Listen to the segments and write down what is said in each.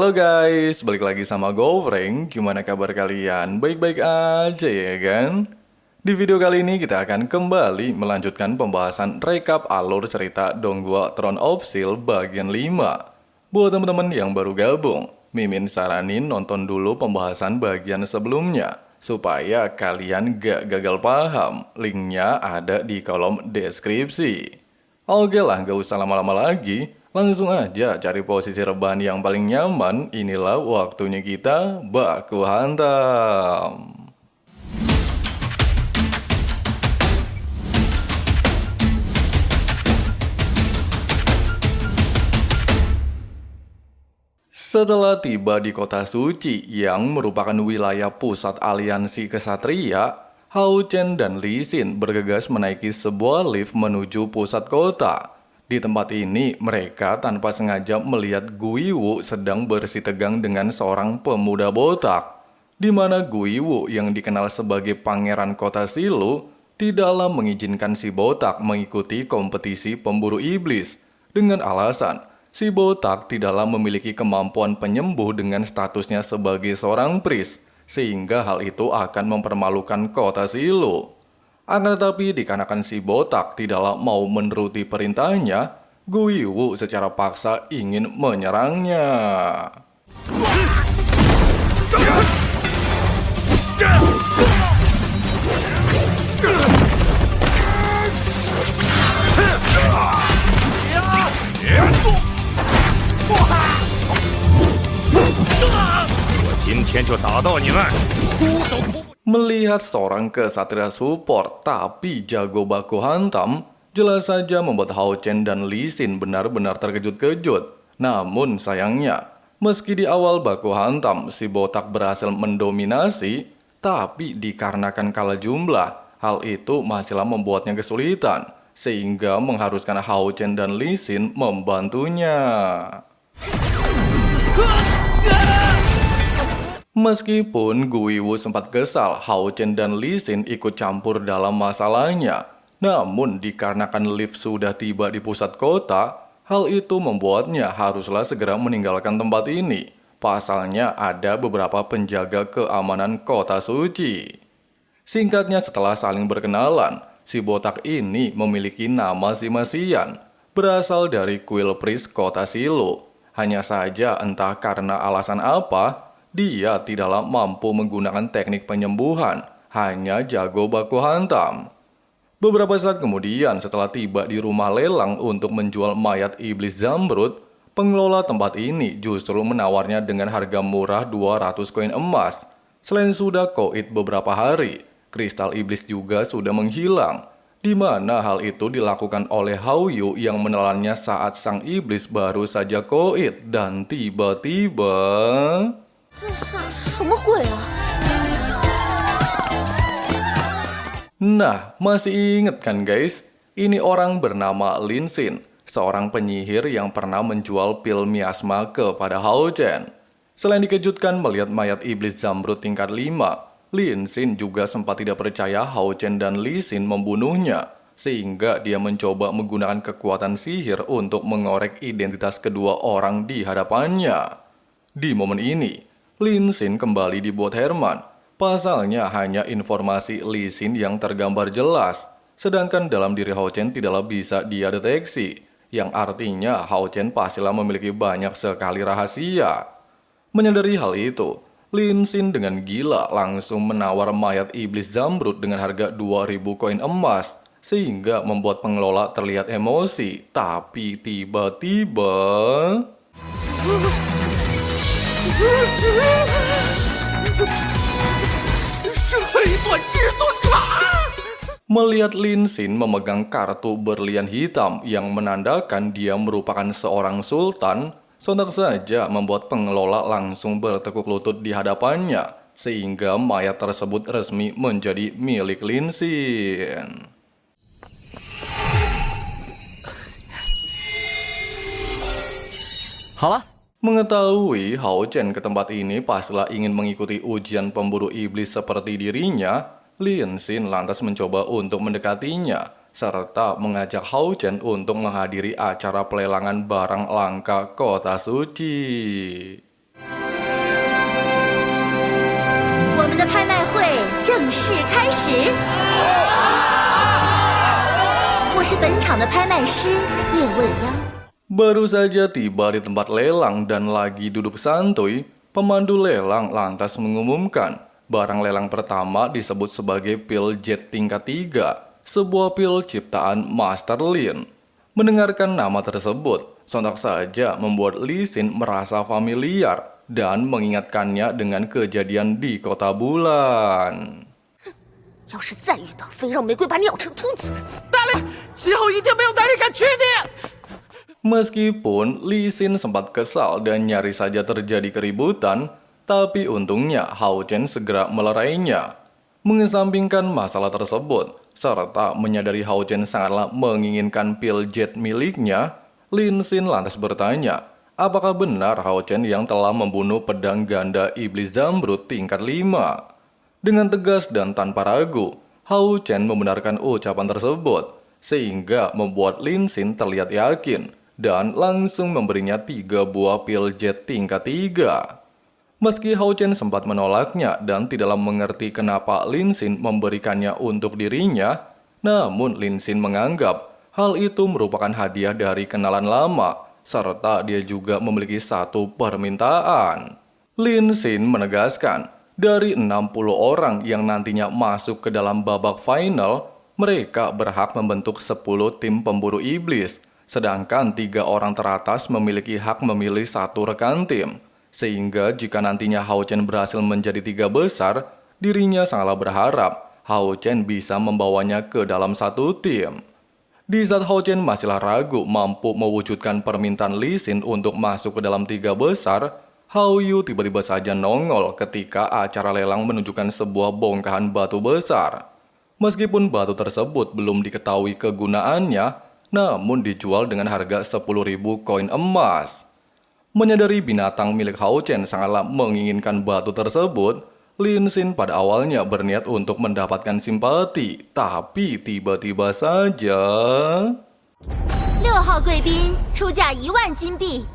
Halo guys, balik lagi sama Gofreng. Gimana kabar kalian? Baik-baik aja ya kan? Di video kali ini kita akan kembali melanjutkan pembahasan rekap alur cerita Donggua Throne of Steel bagian 5. Buat teman-teman yang baru gabung, Mimin saranin nonton dulu pembahasan bagian sebelumnya supaya kalian gak gagal paham. Linknya ada di kolom deskripsi. Oke lah, gak usah lama-lama lagi. Langsung aja cari posisi rebahan yang paling nyaman. Inilah waktunya kita baku hantam. Setelah tiba di kota suci yang merupakan wilayah pusat aliansi kesatria, Hao Chen dan Li Xin bergegas menaiki sebuah lift menuju pusat kota. Di tempat ini, mereka tanpa sengaja melihat Gui Wu sedang bersih tegang dengan seorang pemuda botak. Di mana Gui Wu yang dikenal sebagai pangeran kota Silu tidaklah mengizinkan si botak mengikuti kompetisi pemburu iblis. Dengan alasan, si botak tidaklah memiliki kemampuan penyembuh dengan statusnya sebagai seorang pris, sehingga hal itu akan mempermalukan kota Silu. Akan tetapi dikarenakan si botak tidaklah mau menuruti perintahnya, Gui Wu secara paksa ingin menyerangnya. Melihat seorang kesatria support tapi jago baku hantam, jelas saja membuat Hao Chen dan Li Xin benar-benar terkejut-kejut. Namun sayangnya, meski di awal baku hantam si botak berhasil mendominasi, tapi dikarenakan kalah jumlah, hal itu masihlah membuatnya kesulitan, sehingga mengharuskan Hao Chen dan Li Xin membantunya. Meskipun Gui Wu sempat kesal Hao Chen dan Li Xin ikut campur dalam masalahnya, namun dikarenakan lift sudah tiba di pusat kota, hal itu membuatnya haruslah segera meninggalkan tempat ini. Pasalnya ada beberapa penjaga keamanan kota suci. Singkatnya, setelah saling berkenalan, si botak ini memiliki nama Simasian, berasal dari kuil pris kota Silu. Hanya saja entah karena alasan apa, dia tidaklah mampu menggunakan teknik penyembuhan, hanya jago baku hantam. Beberapa saat kemudian setelah tiba di rumah lelang untuk menjual mayat iblis zamrud, pengelola tempat ini justru menawarnya dengan harga murah 200 koin emas. Selain sudah koit beberapa hari, kristal iblis juga sudah menghilang, di mana hal itu dilakukan oleh Hao Yu yang menelannya saat sang iblis baru saja koit dan tiba-tiba... Nah, masih inget kan guys? Ini orang bernama Lin Xin, seorang penyihir yang pernah menjual pil miasma kepada Hao Chen. Selain dikejutkan melihat mayat iblis zamrud tingkat 5, Lin Xin juga sempat tidak percaya Hao Chen dan Li Xin membunuhnya, sehingga dia mencoba menggunakan kekuatan sihir untuk mengorek identitas kedua orang di hadapannya. Di momen ini, Lin Xin kembali dibuat Herman. Pasalnya hanya informasi Li Xin yang tergambar jelas, sedangkan dalam diri Hao Chen tidaklah bisa dia deteksi, yang artinya Hao Chen pastilah memiliki banyak sekali rahasia. Menyadari hal itu, Lin Xin dengan gila langsung menawar mayat iblis zamrud dengan harga 2000 koin emas, sehingga membuat pengelola terlihat emosi, tapi tiba-tiba... Melihat Lin Xin memegang kartu berlian hitam yang menandakan dia merupakan seorang sultan, sontak saja membuat pengelola langsung bertekuk lutut di hadapannya, sehingga mayat tersebut resmi menjadi milik Lin Xin. Halo? Mengetahui Hao Chen ke tempat ini pastilah ingin mengikuti ujian pemburu iblis seperti dirinya, Lin Xin lantas mencoba untuk mendekatinya, serta mengajak Hao Chen untuk menghadiri acara pelelangan barang langka kota suci. 始。我是本场的拍卖师叶未央。Baru saja tiba di tempat lelang dan lagi duduk santuy, pemandu lelang lantas mengumumkan barang lelang pertama disebut sebagai pil jet tingkat 3, sebuah pil ciptaan Master Lin. Mendengarkan nama tersebut, sontak saja membuat Lee Sin merasa familiar dan mengingatkannya dengan kejadian di Kota Bulan. 要是再遇到，非让玫瑰把你咬成秃子！大力，今后一定没有大力敢娶你。 Meskipun Lee Sin sempat kesal dan nyaris saja terjadi keributan, tapi untungnya Hao Chen segera melerainya. Mengesampingkan masalah tersebut, serta menyadari Hao Chen sangatlah menginginkan pil jet miliknya, Lin Sin lantas bertanya, apakah benar Hao Chen yang telah membunuh pedang ganda iblis zamrud tingkat 5? Dengan tegas dan tanpa ragu, Hao Chen membenarkan ucapan tersebut, sehingga membuat Lin Sin terlihat yakin dan langsung memberinya 3 buah pil jet tingkat 3. Meski Hao Chen sempat menolaknya dan tidaklah mengerti kenapa Lin Sin memberikannya untuk dirinya, namun Lin Sin menganggap hal itu merupakan hadiah dari kenalan lama, serta dia juga memiliki satu permintaan. Lin Sin menegaskan, dari 60 orang yang nantinya masuk ke dalam babak final, mereka berhak membentuk 10 tim pemburu iblis, sedangkan 3 orang teratas memiliki hak memilih 1 rekan tim. Sehingga jika nantinya Hao Chen berhasil menjadi 3 besar, dirinya sangatlah berharap Hao Chen bisa membawanya ke dalam 1 tim. Di saat Hao Chen masihlah ragu mampu mewujudkan permintaan Lee Sin untuk masuk ke dalam 3 besar, Hao Yu tiba-tiba saja nongol ketika acara lelang menunjukkan sebuah bongkahan batu besar. Meskipun batu tersebut belum diketahui kegunaannya, namun dijual dengan harga 10.000 koin emas. Menyadari binatang milik Hao Chen sangatlah menginginkan batu tersebut, Lin Sin pada awalnya berniat untuk mendapatkan simpati, tapi tiba-tiba saja... 6号贵宾出价1万金币。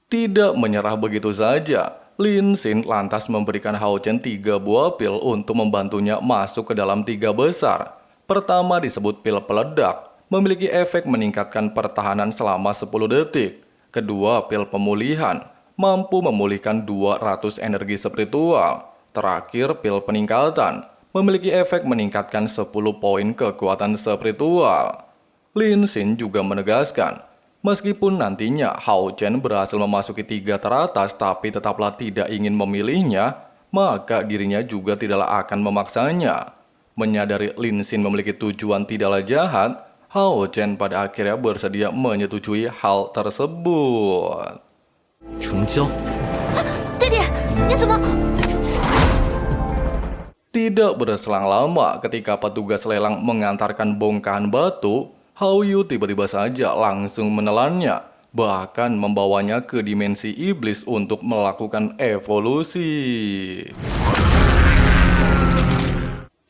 Tidak menyerah begitu saja, Lin Sin lantas memberikan Hao Chen 3 buah pil untuk membantunya masuk ke dalam 3 besar. Pertama disebut pil peledak, memiliki efek meningkatkan pertahanan selama 10 detik. Kedua, pil pemulihan, mampu memulihkan 200 energi spiritual. Terakhir, pil peningkatan, memiliki efek meningkatkan 10 poin kekuatan spiritual. Lin Sin juga menegaskan, meskipun nantinya Hao Chen berhasil memasuki 3 teratas tapi tetaplah tidak ingin memilihnya, maka dirinya juga tidaklah akan memaksanya. Menyadari Lin Sin memiliki tujuan tidaklah jahat, Hao Chen pada akhirnya bersedia menyetujui hal tersebut. 成交。爹爹，你怎么？ Tidak berselang lama ketika petugas lelang mengantarkan bongkahan batu, Hao Yu tiba-tiba saja langsung menelannya, bahkan membawanya ke dimensi iblis untuk melakukan evolusi.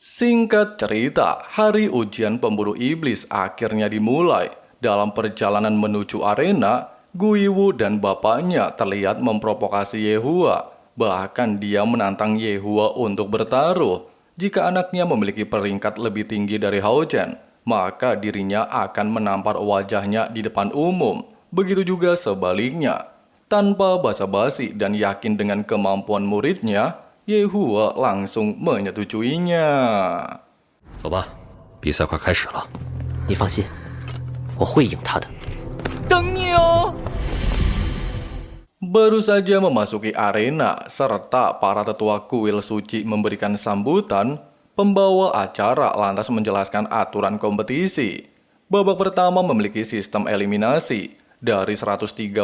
Singkat cerita, hari ujian pemburu iblis akhirnya dimulai. Dalam perjalanan menuju arena, Gui Wu dan bapaknya terlihat memprovokasi Yehua. Bahkan dia menantang Yehua untuk bertaruh. Jika anaknya memiliki peringkat lebih tinggi dari Hao Chen, maka dirinya akan menampar wajahnya di depan umum. Begitu juga sebaliknya. Tanpa basa-basi dan yakin dengan kemampuan muridnya, Yehua langsung menyetujuinya. 走吧，比赛快开始了。你放心，我会赢他的。等你哦。 Baru saja memasuki arena serta para tetua kuil suci memberikan sambutan, pembawa acara lantas menjelaskan aturan kompetisi. Babak pertama memiliki sistem eliminasi. Dari 138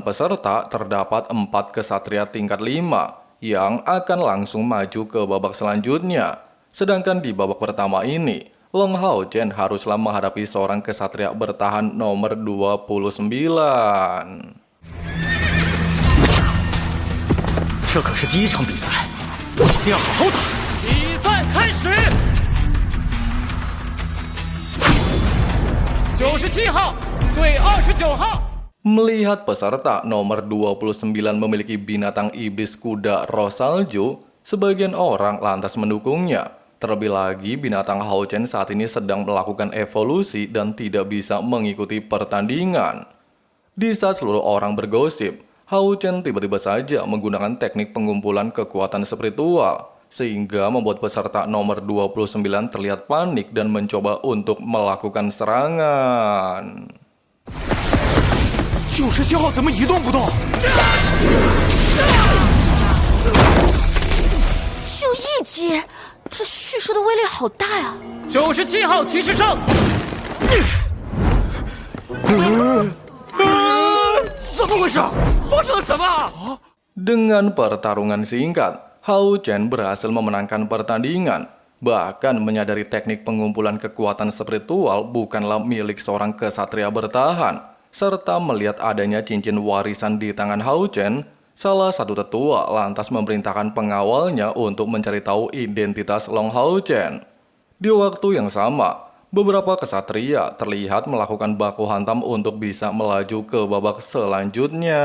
peserta terdapat 4 kesatria tingkat 5 yang akan langsung maju ke babak selanjutnya. Sedangkan di babak pertama ini, Long Hao Chen haruslah menghadapi seorang kesatria bertahan nomor 29. 这可是第一场比赛，我一定要好好打。比赛开始。97号对29号。Melihat peserta nomor 29 memiliki binatang iblis kuda roh salju, sebagian orang lantas mendukungnya. Terlebih lagi, binatang Hao Chen saat ini sedang melakukan evolusi dan tidak bisa mengikuti pertandingan. Di saat seluruh orang bergosip, Hao Chen tiba-tiba saja menggunakan teknik pengumpulan kekuatan spiritual, sehingga membuat peserta nomor 29 terlihat panik dan mencoba untuk melakukan serangan. 97号怎么一动不动？就一击，这蓄势的威力好大呀！97号骑士胜。怎么回事？发生了什么？ Dengan pertarungan singkat, Hao Chen berhasil memenangkan pertandingan. Bahkan menyadari teknik pengumpulan kekuatan spiritual bukanlah milik seorang kesatria bertahan, serta melihat adanya cincin warisan di tangan Hao Chen, salah satu tetua lantas memerintahkan pengawalnya untuk mencari tahu identitas Long Hao Chen. Di waktu yang sama, beberapa kesatria terlihat melakukan baku hantam untuk bisa melaju ke babak selanjutnya.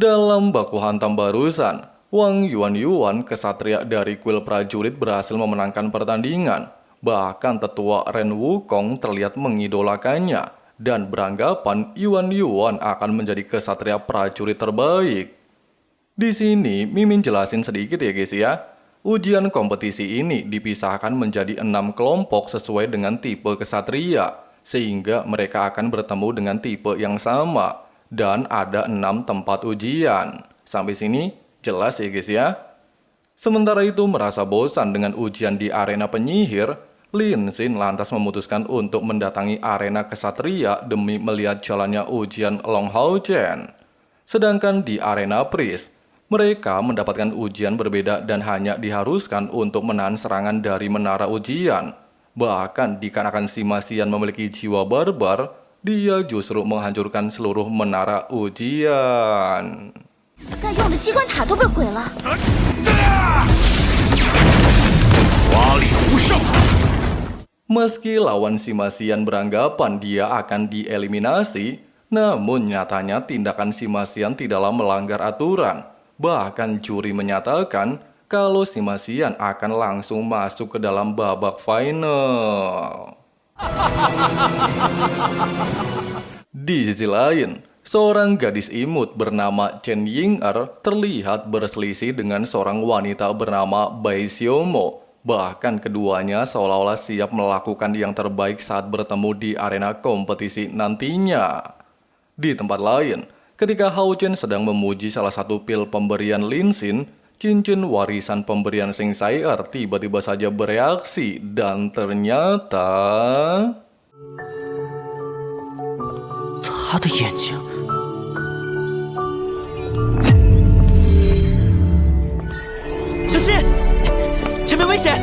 Dalam baku hantam barusan, Wang Yuan, kesatria dari kuil prajurit, berhasil memenangkan pertandingan. Bahkan tetua Ren Wukong terlihat mengidolakannya dan beranggapan Yuan akan menjadi kesatria prajurit terbaik. Di sini Mimin jelasin sedikit ya guys ya. Ujian kompetisi ini dipisahkan menjadi 6 kelompok sesuai dengan tipe kesatria, sehingga mereka akan bertemu dengan tipe yang sama. Dan ada 6 tempat ujian. Sampai sini jelas ya guys ya. Sementara itu merasa bosan dengan ujian di arena penyihir, Lin Xin lantas memutuskan untuk mendatangi arena kesatria demi melihat jalannya ujian Long Hao Chen. Sedangkan di arena priest, mereka mendapatkan ujian berbeda dan hanya diharuskan untuk menahan serangan dari menara ujian. Bahkan dikarenakan si Masian memiliki jiwa barbar, dia justru menghancurkan seluruh menara ujian. 在用的机关塔都被毁了。华丽无胜。 Meski lawan si Masian beranggapan dia akan dieliminasi, namun nyatanya tindakan si Masian tidaklah melanggar aturan. Bahkan juri menyatakan kalau si Masian akan langsung masuk ke dalam babak final. Di sisi lain, seorang gadis imut bernama Chen Ying'er terlihat berselisih dengan seorang wanita bernama Bai Xiaomo. Bahkan keduanya seolah-olah siap melakukan yang terbaik saat bertemu di arena kompetisi nantinya. Di tempat lain, ketika Hao Chen sedang memuji salah satu pil pemberian Lin Xin, cincin warisan pemberian Seng Sai'er tiba-tiba saja bereaksi dan ternyata... 他的眼睛，小心，前面危险！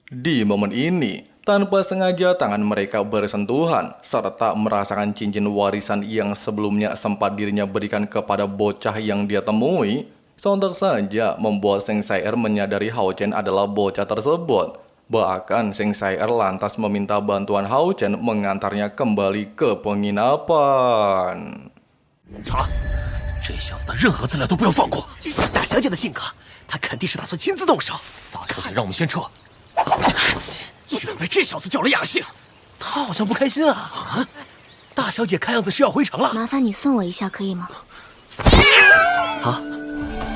Di momen ini, tanpa sengaja tangan mereka bersentuhan, serta merasakan cincin warisan yang sebelumnya sempat dirinya berikan kepada bocah yang dia temui, sontak saja membuat Seng Sai'er menyadari Hao Chen adalah bocah tersebut. Bahkan Seng Sai'er lantas meminta bantuan Hao Chen mengantarnya kembali ke penginapan. 查，这小子的任何资料都不要放过。大小姐的性格，她肯定是打算亲自动手。大小姐让我们先撤，居然被这小子叫了雅兴，她好像不开心啊！大小姐看样子是要回城了。麻烦你送我一下，可以吗？好，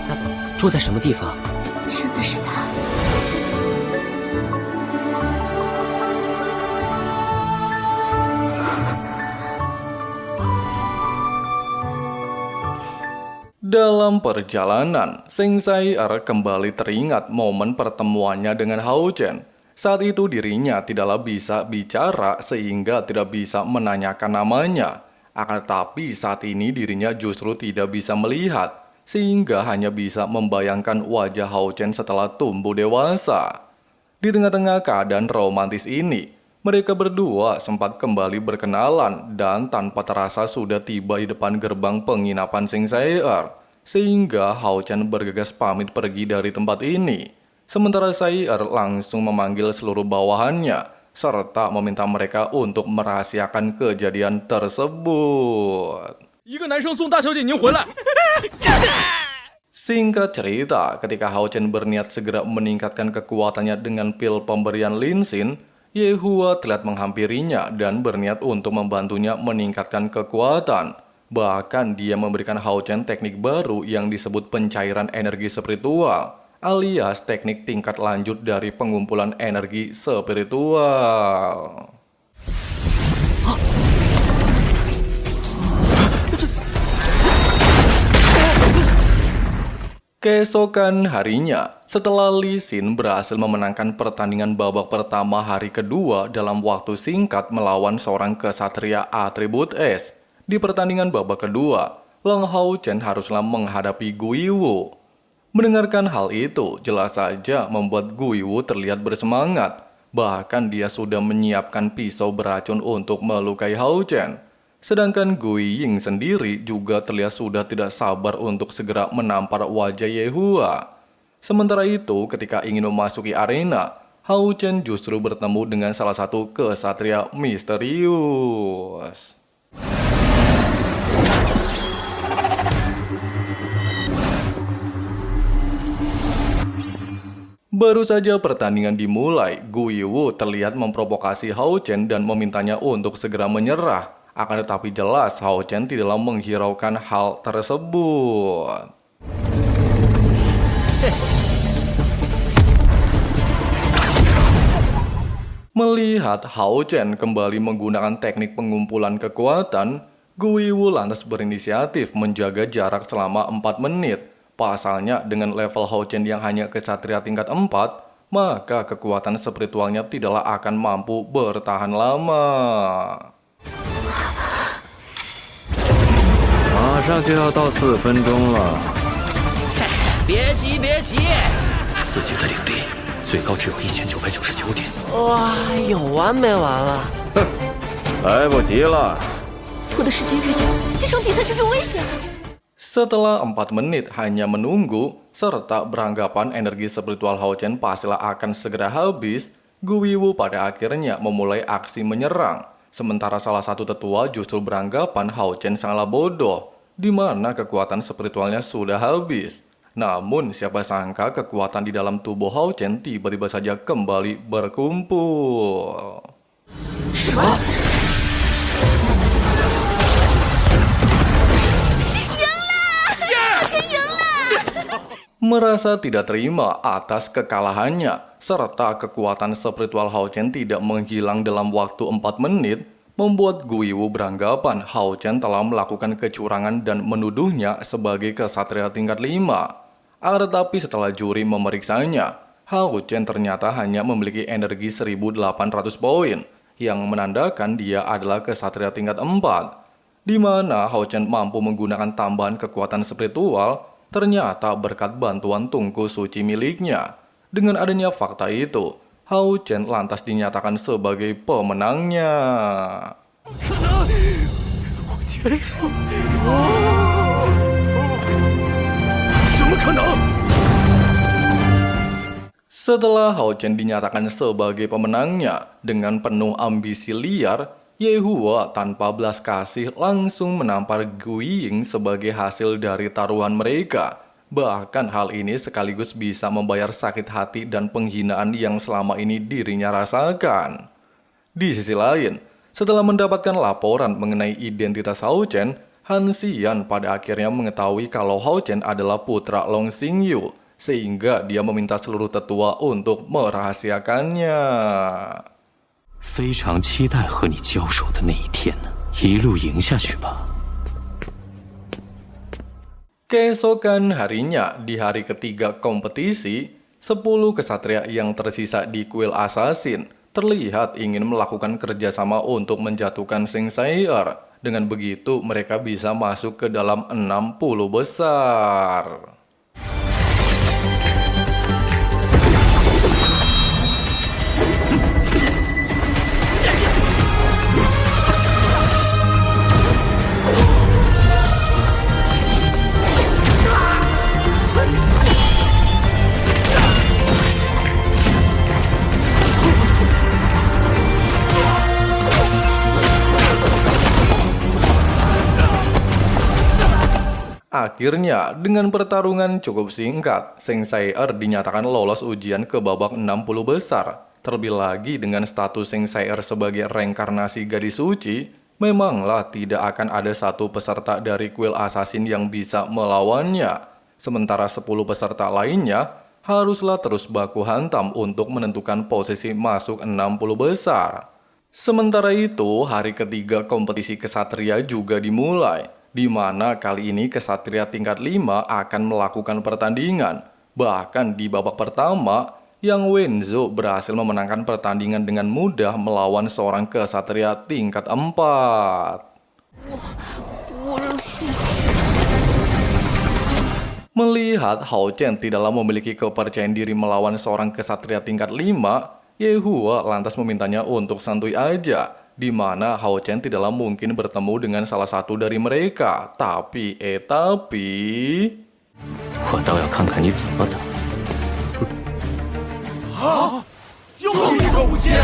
那走，住在什么地方？真的是他。 Dalam perjalanan, Seng Sai'er kembali teringat momen pertemuannya dengan Hao Chen. Saat itu dirinya tidaklah bisa bicara sehingga tidak bisa menanyakan namanya. Akan tetapi saat ini dirinya justru tidak bisa melihat, sehingga hanya bisa membayangkan wajah Hao Chen setelah tumbuh dewasa. Di tengah-tengah keadaan romantis ini, Mereka berdua sempat kembali berkenalan dan tanpa terasa sudah tiba di depan gerbang penginapan Sing Sei'er, sehingga Hao Chen bergegas pamit pergi dari tempat ini. Sementara Sei'er langsung memanggil seluruh bawahannya, serta meminta mereka untuk merahasiakan kejadian tersebut. 一个男生送大小姐您回来。 Singkat cerita, ketika Hao Chen berniat segera meningkatkan kekuatannya dengan pil pemberian Lin Xin, Ye Hua terlihat menghampirinya dan berniat untuk membantunya meningkatkan kekuatan. Bahkan dia memberikan Hao Chen teknik baru yang disebut pencairan energi spiritual, alias teknik tingkat lanjut dari pengumpulan energi spiritual. Keesokan harinya, setelah Li Xin berhasil memenangkan pertandingan babak pertama hari kedua dalam waktu singkat melawan seorang kesatria atribut es, di pertandingan babak kedua, Lang Hao Chen haruslah menghadapi Guiwu. Mendengarkan hal itu, jelas saja membuat Guiwu terlihat bersemangat. Bahkan dia sudah menyiapkan pisau beracun untuk melukai Hao Chen. Sedangkan Gui Ying sendiri juga terlihat sudah tidak sabar untuk segera menampar wajah Ye Hua. Sementara itu, ketika ingin memasuki arena, Hao Chen justru bertemu dengan salah satu kesatria misterius. Baru saja pertandingan dimulai, Gui Wu terlihat memprovokasi Hao Chen dan memintanya untuk segera menyerah. Akan tetapi jelas Hao Chen tidaklah menghiraukan hal tersebut. Melihat Hao Chen kembali menggunakan teknik pengumpulan kekuatan, Gui Wu lantas berinisiatif menjaga jarak selama 4 menit. Pasalnya dengan level Hao Chen yang hanya kesatria tingkat 4, maka kekuatan spiritualnya tidaklah akan mampu bertahan lama. 马上就要到4分钟了。别急，别急，自己的领地最高只有1999点。哇，有完没完了？来不及了。拖的时间越久，这场比赛就越危险。 Setelah 4 menit hanya menunggu, serta beranggapan energi spiritual Hao Chen pastilah akan segera habis, Gui Wu pada akhirnya memulai aksi menyerang. Sementara salah satu tetua justru beranggapan Hao Chen sangatlah bodoh, di mana kekuatan spiritualnya sudah habis. Namun siapa sangka kekuatan di dalam tubuh Hao Chen tiba-tiba saja kembali berkumpul. Merasa tidak terima atas kekalahannya, serta kekuatan spiritual Hao Chen tidak menghilang dalam waktu 4 menit, membuat Gui Wu beranggapan Hao Chen telah melakukan kecurangan dan menuduhnya sebagai kesatria tingkat 5. Akan tetapi setelah juri memeriksanya, Hao Chen ternyata hanya memiliki energi 1800 poin, yang menandakan dia adalah kesatria tingkat 4. Di mana Hao Chen mampu menggunakan tambahan kekuatan spiritual, ternyata berkat bantuan tungku suci miliknya. Dengan adanya fakta itu, Hao Chen lantas dinyatakan sebagai pemenangnya. Setelah Hao Chen dinyatakan sebagai pemenangnya, dengan penuh ambisi liar, Ye Hua tanpa belas kasih langsung menampar Gui Ying sebagai hasil dari taruhan mereka. Bahkan hal ini sekaligus bisa membayar sakit hati dan penghinaan yang selama ini dirinya rasakan. Di sisi lain, setelah mendapatkan laporan mengenai identitas Hao Chen, Han Xian pada akhirnya mengetahui kalau Hao Chen adalah putra Long Xingyu, sehingga dia meminta seluruh tetua untuk merahasiakannya. 非常期待和你交手的那一天呢，一路赢下去吧。 Keesokan harinya, di hari ketiga kompetisi, 10 kesatria yang tersisa di kuil assassin terlihat ingin melakukan kerjasama untuk menjatuhkan Sing Sei'er. Dengan begitu, mereka bisa masuk ke dalam 60 besar. Akhirnya, dengan pertarungan cukup singkat, Seng Sai'er dinyatakan lolos ujian ke babak 60 besar. Terlebih lagi dengan status Seng Sai'er sebagai reinkarnasi gadis suci, memanglah tidak akan ada satu peserta dari kuil assassin yang bisa melawannya. Sementara 10 peserta lainnya haruslah terus baku hantam untuk menentukan posisi masuk 60 besar. Sementara itu, hari ketiga kompetisi kesatria juga dimulai, di mana kali ini kesatria tingkat 5 akan melakukan pertandingan. Bahkan di babak pertama, Yang Wenzo berhasil memenangkan pertandingan dengan mudah melawan seorang kesatria tingkat 4. Melihat Hao Chen tidaklah memiliki kepercayaan diri melawan seorang kesatria tingkat 5, Ye Hua lantas memintanya untuk santuy aja, di mana Hao Chen tidaklah mungkin bertemu dengan salah satu dari mereka. Tapi... 我倒要看看你怎么打。又一个武阶！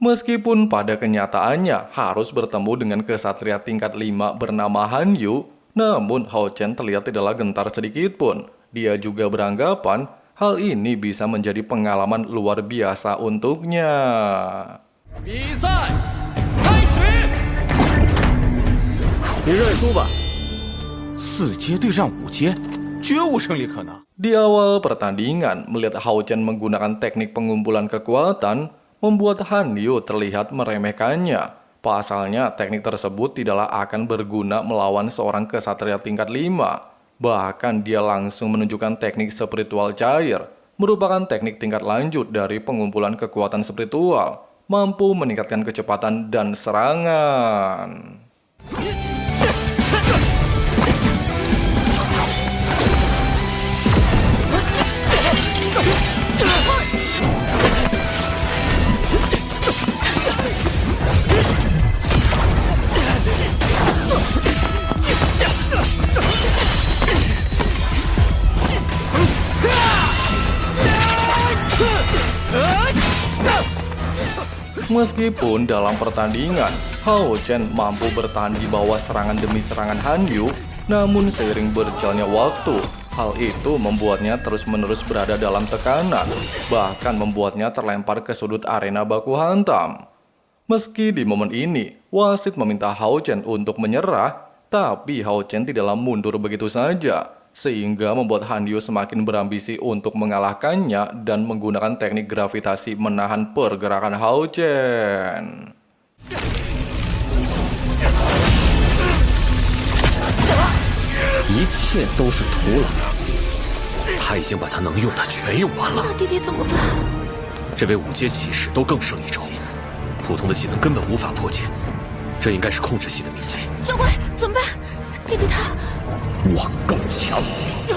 Meskipun pada kenyataannya harus bertemu dengan kesatria tingkat 5 bernama Han Yu, namun Hao Chen terlihat tidaklah gentar sedikit pun. Dia juga beranggapan hal ini bisa menjadi pengalaman luar biasa untuknya. 比赛开始！你认输吧。 4阶对上5阶，绝无胜利可能。 Di awal pertandingan, melihat Hao Chen menggunakan teknik pengumpulan kekuatan, membuat Han Yu terlihat meremehkannya. Pasalnya, teknik tersebut tidaklah akan berguna melawan seorang kesatria tingkat 5. Bahkan dia langsung menunjukkan teknik spiritual cair, merupakan teknik tingkat lanjut dari pengumpulan kekuatan spiritual, mampu meningkatkan kecepatan dan serangan. Meskipun dalam pertandingan, Hao Chen mampu bertahan di bawah serangan demi serangan Han Yu, namun seiring berjalannya waktu, hal itu membuatnya terus-menerus berada dalam tekanan, bahkan membuatnya terlempar ke sudut arena baku hantam. Meski di momen ini, wasit meminta Hao Chen untuk menyerah, tapi Hao Chen tidaklah mundur begitu saja, sehingga membuat Han Yu semakin berambisi untuk mengalahkannya dan menggunakan teknik gravitasi menahan pergerakan Hao Chen. 一切都是徒劳。他已经把他能用的全用完了。那弟弟怎么办？这位5阶骑士都更胜一筹，普通的技能根本无法破解，这应该是控制系的秘籍。教官，怎么办？弟弟他…… 我更强。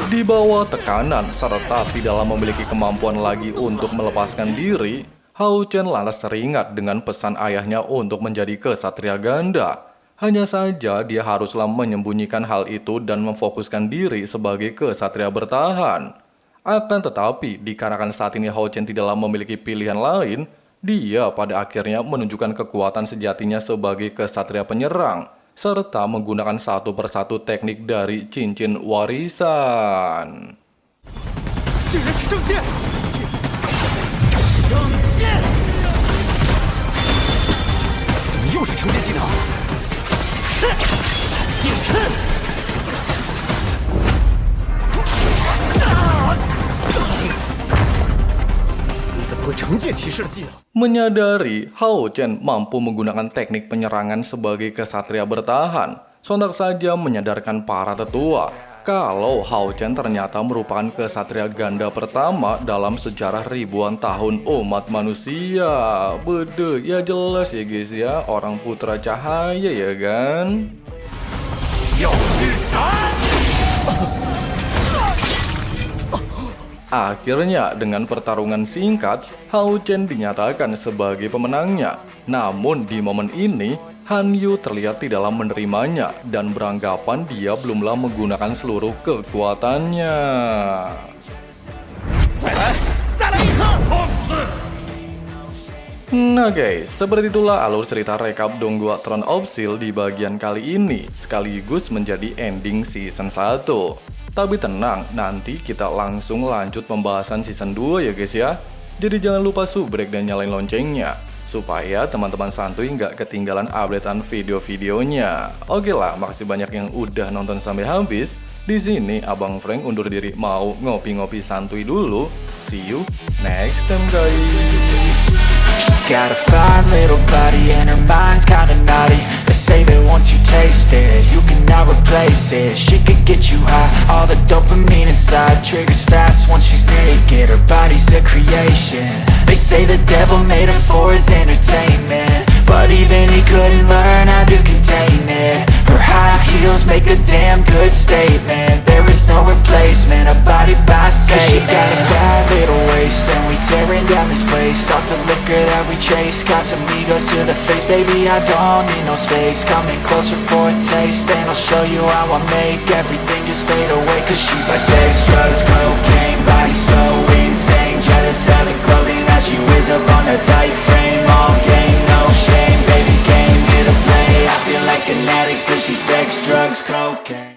Di bawah tekanan serta tidaklah memiliki kemampuan lagi untuk melepaskan diri, Hao Chen lantas teringat dengan pesan ayahnya untuk menjadi kesatria ganda. Hanya saja dia haruslah menyembunyikan hal itu dan memfokuskan diri sebagai kesatria bertahan. Akan tetapi, dikarenakan saat ini Hao Chen tidaklah memiliki pilihan lain, dia pada akhirnya menunjukkan kekuatan sejatinya sebagai kesatria penyerang, serta menggunakan satu persatu teknik dari cincin warisan. 竟然是正剑！正剑！怎么又是承接技能？硬撑！你怎么会承接骑士的技能？ Menyadari Hao Chen mampu menggunakan teknik penyerangan sebagai kesatria bertahan, sontak saja menyadarkan para tetua kalau Hao Chen ternyata merupakan kesatria ganda pertama dalam sejarah ribuan tahun umat manusia. Bede, ya jelas ya guys ya, orang putra cahaya ya kan? Akhirnya, dengan pertarungan singkat, Hao Chen dinyatakan sebagai pemenangnya. Namun di momen ini, Han Yu terlihat tidaklah menerimanya dan beranggapan dia belumlah menggunakan seluruh kekuatannya. Nah guys, seperti itulah alur cerita rekap Donggua Throne of Steel di bagian kali ini, sekaligus menjadi ending season 1. Tapi tenang, nanti kita langsung lanjut pembahasan season 2 ya guys ya. Jadi jangan lupa subrek dan nyalain loncengnya, supaya teman-teman santuy nggak ketinggalan updatean video-videonya. Oke lah, makasih banyak yang udah nonton sampai habis. Di sini Abang Frank undur diri mau ngopi-ngopi santuy dulu. See you next time guys. Got a fine little body and her mind's kinda naughty. They say that once you taste it, you cannot replace it. She could get you high, all the dopamine inside triggers fast once she's naked. Her body's a creation. They say the devil made her for his entertainment, but even he couldn't learn how to contain it. Her high heels make a damn good statement. There is no replacement, a body by Satan. 'Cause she got a bad little waist, and we tearing down this place off the liquor that we chase. Got some egos to the face, baby, I don't need no space. Coming closer for a taste, and I'll show you how I make everything just fade away. 'Cause she's like sex, drugs, cocaine, body so insane. Jealous of the clothing that she wears up on a tight frame. All game, no shame, baby came here to play. I feel like an addict 'cause she's sex, drugs, cocaine.